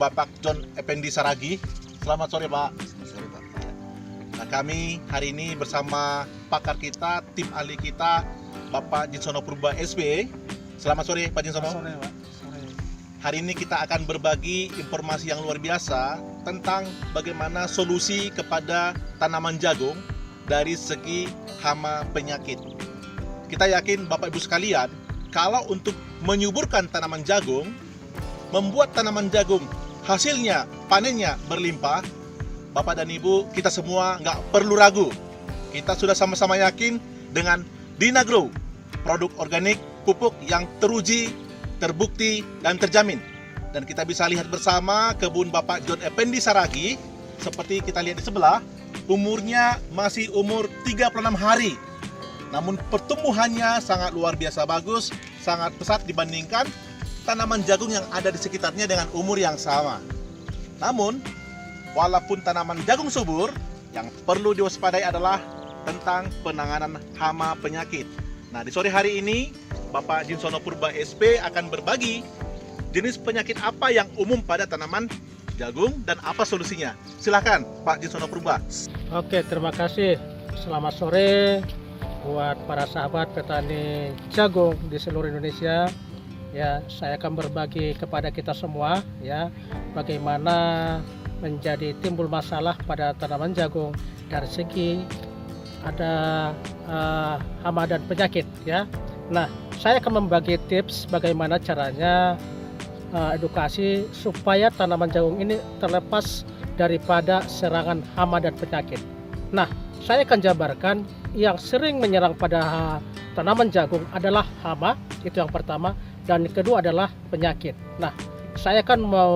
Bapak John Effendi Saragi. Selamat sore, Pak. Sorry, Pak. Nah, kami hari ini bersama pakar kita, tim ahli kita, Bapak Jinsono Purba SP. Selamat sore, Pak Jinsono. Sore, Pak. Sore. Hari ini kita akan berbagi informasi yang luar biasa tentang bagaimana solusi kepada tanaman jagung dari segi hama penyakit. Kita yakin Bapak Ibu sekalian, kalau untuk menyuburkan tanaman jagung, membuat tanaman jagung hasilnya, panennya berlimpah, Bapak dan Ibu, kita semua nggak perlu ragu. Kita sudah sama-sama yakin dengan Dynagrow, produk organik pupuk yang teruji, terbukti, dan terjamin. Dan kita bisa lihat bersama kebun Bapak John Effendi Saragi, seperti kita lihat di sebelah, umurnya masih umur 36 hari. Namun pertumbuhannya sangat luar biasa bagus, sangat pesat dibandingkan tanaman jagung yang ada di sekitarnya dengan umur yang sama. Namun, walaupun tanaman jagung subur, yang perlu diwaspadai adalah tentang penanganan hama penyakit. Nah, di sore hari ini, Bapak Jinsono Purba SP akan berbagi jenis penyakit apa yang umum pada tanaman jagung dan apa solusinya. Silakan, Pak Jinsono Purba. Oke, terima kasih. Selamat sore buat para sahabat petani jagung di seluruh Indonesia. Ya, saya akan berbagi kepada kita semua ya bagaimana menjadi timbul masalah pada tanaman jagung dari segi ada hama dan penyakit ya. Nah, saya akan membagi tips bagaimana caranya edukasi supaya tanaman jagung ini terlepas daripada serangan hama dan penyakit. Nah, saya akan jabarkan yang sering menyerang pada tanaman jagung adalah hama, itu yang pertama, dan yang kedua adalah penyakit. Nah, saya akan mau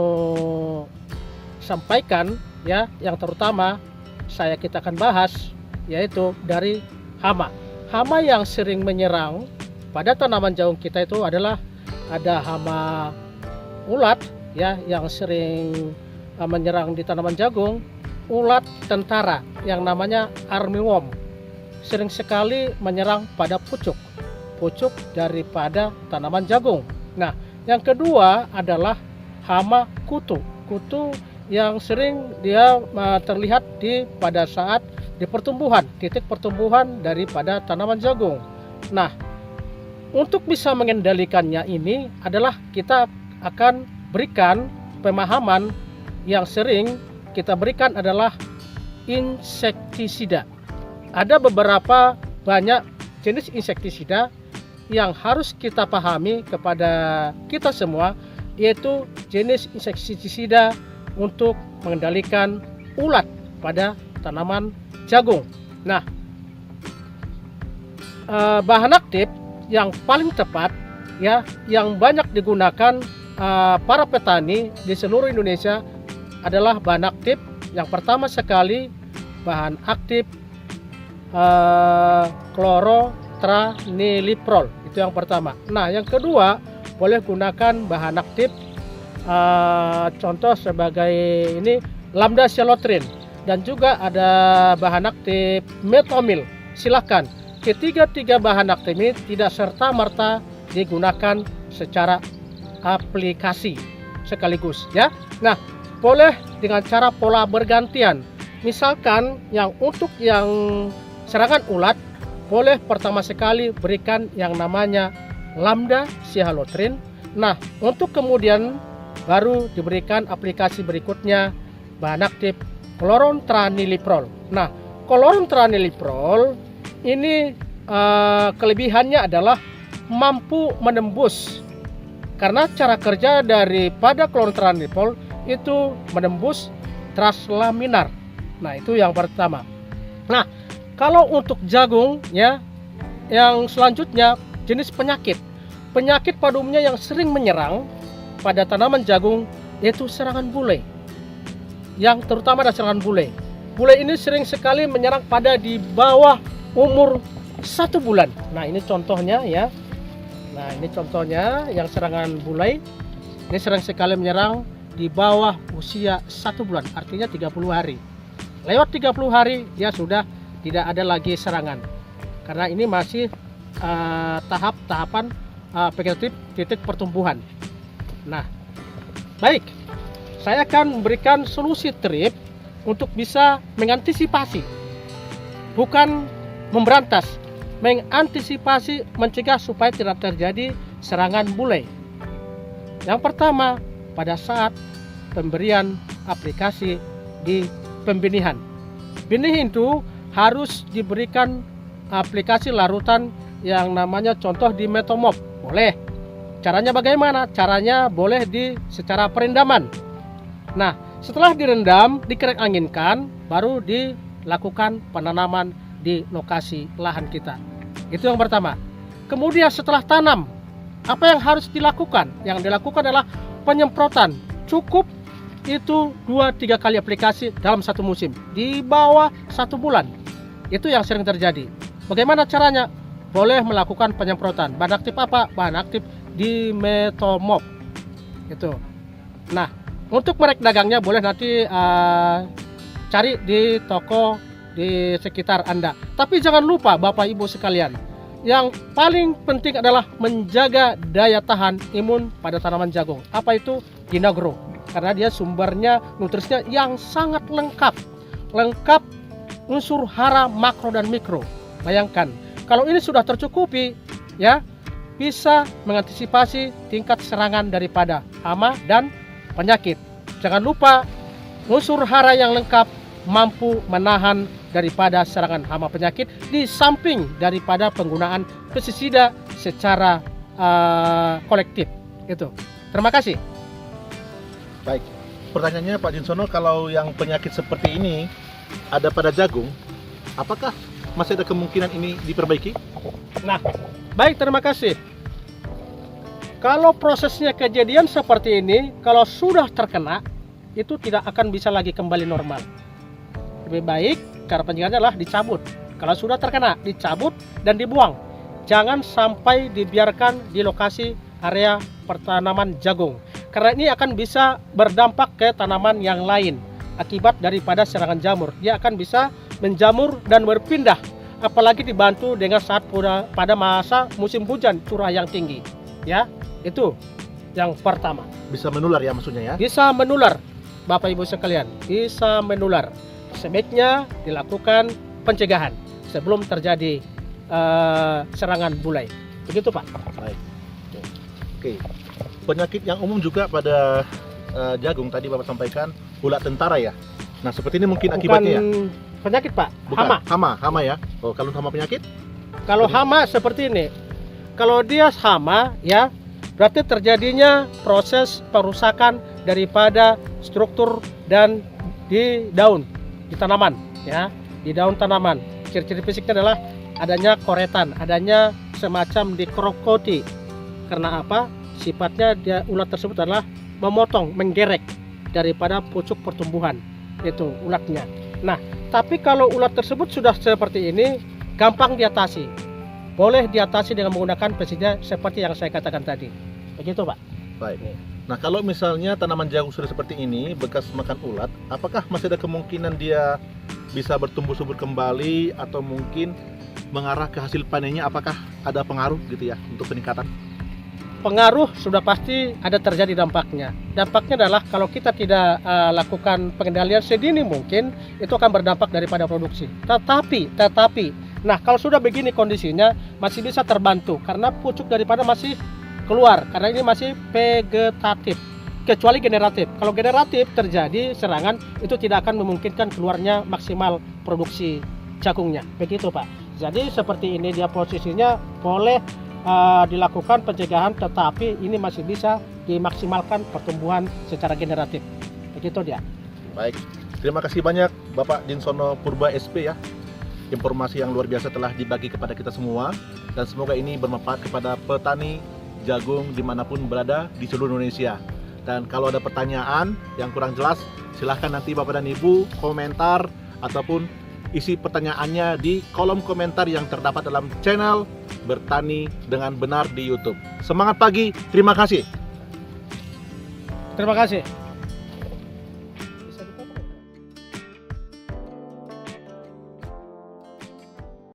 sampaikan ya, yang terutama kita akan bahas yaitu dari hama. Hama yang sering menyerang pada tanaman jagung kita itu adalah ada hama ulat ya yang sering menyerang di tanaman jagung, ulat tentara yang namanya armyworm. Sering sekali menyerang pada pucuk daripada tanaman jagung. Nah, yang kedua adalah hama kutu. Kutu yang sering dia terlihat pada saat di pertumbuhan, titik pertumbuhan daripada tanaman jagung. Nah, untuk bisa mengendalikannya ini adalah kita akan berikan pemahaman yang sering kita berikan adalah insektisida. Ada beberapa banyak jenis insektisida yang harus kita pahami kepada kita semua, yaitu jenis insektisida untuk mengendalikan ulat pada tanaman jagung. Nah, bahan aktif yang paling tepat ya yang banyak digunakan para petani di seluruh Indonesia adalah bahan aktif. Yang pertama sekali bahan aktif chlorotraniliprol, itu yang pertama. Nah, yang kedua boleh gunakan bahan aktif contoh sebagai ini lambda-cyhalothrin, dan juga ada bahan aktif metomil. Silakan, ketiga bahan aktif ini tidak serta-merta digunakan secara aplikasi sekaligus ya. Nah, boleh dengan cara pola bergantian. Misalkan untuk yang serangan ulat, boleh pertama sekali berikan yang namanya lambda-cyhalothrin. Nah, untuk kemudian baru diberikan aplikasi berikutnya bahan aktif chlorotraniliprol. Nah, chlorotraniliprol ini kelebihannya adalah mampu menembus, karena cara kerja daripada chlorotraniliprol itu menembus translaminar. Nah, itu yang pertama. Nah, kalau untuk jagung ya, yang selanjutnya jenis penyakit pada umumnya yang sering menyerang pada tanaman jagung yaitu serangan bule. Yang terutama ada serangan bule. Bule ini sering sekali menyerang pada di bawah umur 1 bulan. Nah, ini contohnya ya. Nah, ini contohnya yang serangan bule. Ini sering sekali menyerang di bawah usia 1 bulan, artinya 30 hari. Lewat 30 hari dia sudah tidak ada lagi serangan, karena ini masih tahapan vegetatif titik pertumbuhan. Nah, baik, saya akan memberikan solusi trip untuk bisa mengantisipasi, bukan memberantas, mengantisipasi, mencegah supaya tidak terjadi serangan bule. Yang pertama, pada saat pemberian aplikasi di pembenihan. Benih itu harus diberikan aplikasi larutan yang namanya contoh di Metomop. Boleh. Caranya bagaimana? Caranya boleh secara perendaman. Nah, setelah direndam, dikerek anginkan, baru dilakukan penanaman di lokasi lahan kita. Itu yang pertama. Kemudian setelah tanam, apa yang harus dilakukan? Yang dilakukan adalah penyemprotan. Cukup itu 2-3 kali aplikasi dalam satu musim, di bawah 1 bulan. Itu yang sering terjadi. Bagaimana caranya? Boleh melakukan penyemprotan. Bahan aktif apa? Bahan aktif di Metomop. Itu. Nah, untuk merek dagangnya boleh nanti cari di toko di sekitar Anda. Tapi jangan lupa Bapak Ibu sekalian, yang paling penting adalah menjaga daya tahan imun pada tanaman jagung. Apa itu? Ginagro. Karena dia sumbernya, nutrisinya yang sangat lengkap. Lengkap unsur hara, makro dan mikro. Bayangkan, kalau ini sudah tercukupi, ya, bisa mengantisipasi tingkat serangan daripada hama dan penyakit. Jangan lupa, unsur hara yang lengkap mampu menahan daripada serangan hama penyakit, di samping daripada penggunaan pestisida secara kolektif. Itu. Terima kasih. Baik, pertanyaannya Pak Jinsono, kalau yang penyakit seperti ini ada pada jagung, apakah masih ada kemungkinan ini diperbaiki? Nah, baik, terima kasih. Kalau prosesnya kejadian seperti ini, kalau sudah terkena, itu tidak akan bisa lagi kembali normal. Lebih baik cara pencegahannya adalah dicabut. Kalau sudah terkena, dicabut dan dibuang. Jangan sampai dibiarkan di lokasi area pertanaman jagung. Karena ini akan bisa berdampak ke tanaman yang lain akibat daripada serangan jamur. Dia akan bisa menjamur dan berpindah, apalagi dibantu dengan saat pada masa musim hujan curah yang tinggi. Ya, itu yang pertama. Bisa menular ya maksudnya ya? Bisa menular, Bapak Ibu sekalian, bisa menular. Sebaiknya dilakukan pencegahan sebelum terjadi serangan bulai. Begitu Pak. Baik. Oke. Penyakit yang umum juga pada jagung tadi Bapak sampaikan ulat tentara ya. Nah, seperti ini mungkin akibatnya ya? Penyakit Pak, Bukan. hama. Hama ya. Oh, kalau hama penyakit? Kalau hama seperti ini. Kalau dia hama ya, berarti terjadinya proses perusakan daripada struktur dan di daun, di tanaman ya, di daun tanaman. Ciri-ciri fisiknya adalah adanya koretan, adanya semacam dikrokoti. Karena apa? Sifatnya ulat tersebut adalah memotong, menggerek daripada pucuk pertumbuhan. Itu ulatnya. Nah, tapi kalau ulat tersebut sudah seperti ini, gampang diatasi. Boleh diatasi dengan menggunakan pestisida seperti yang saya katakan tadi. Begitu Pak. Baik. Nah, kalau misalnya tanaman jagung sudah seperti ini, bekas makan ulat, apakah masih ada kemungkinan dia bisa bertumbuh subur kembali atau mungkin mengarah ke hasil panennya? Apakah ada pengaruh gitu ya untuk peningkatan? Pengaruh sudah pasti ada terjadi dampaknya. Dampaknya adalah kalau kita tidak lakukan pengendalian sedini mungkin, itu akan berdampak daripada produksi. Tetapi, nah kalau sudah begini kondisinya masih bisa terbantu karena pucuk daripada masih keluar, karena ini masih vegetatif, kecuali generatif. Kalau generatif terjadi serangan, itu tidak akan memungkinkan keluarnya maksimal produksi jagungnya. Begitu Pak. Jadi seperti ini dia posisinya boleh dilakukan pencegahan, tetapi ini masih bisa dimaksimalkan pertumbuhan secara generatif. Begitu dia. Baik, terima kasih banyak Bapak Jinsono Purba SP ya. Informasi yang luar biasa telah dibagi kepada kita semua, dan semoga ini bermanfaat kepada petani jagung dimanapun berada di seluruh Indonesia. Dan kalau ada pertanyaan yang kurang jelas, silahkan nanti Bapak dan Ibu komentar ataupun isi pertanyaannya di kolom komentar yang terdapat dalam channel Bertani dengan Benar di YouTube. Semangat pagi, terima kasih. Terima kasih.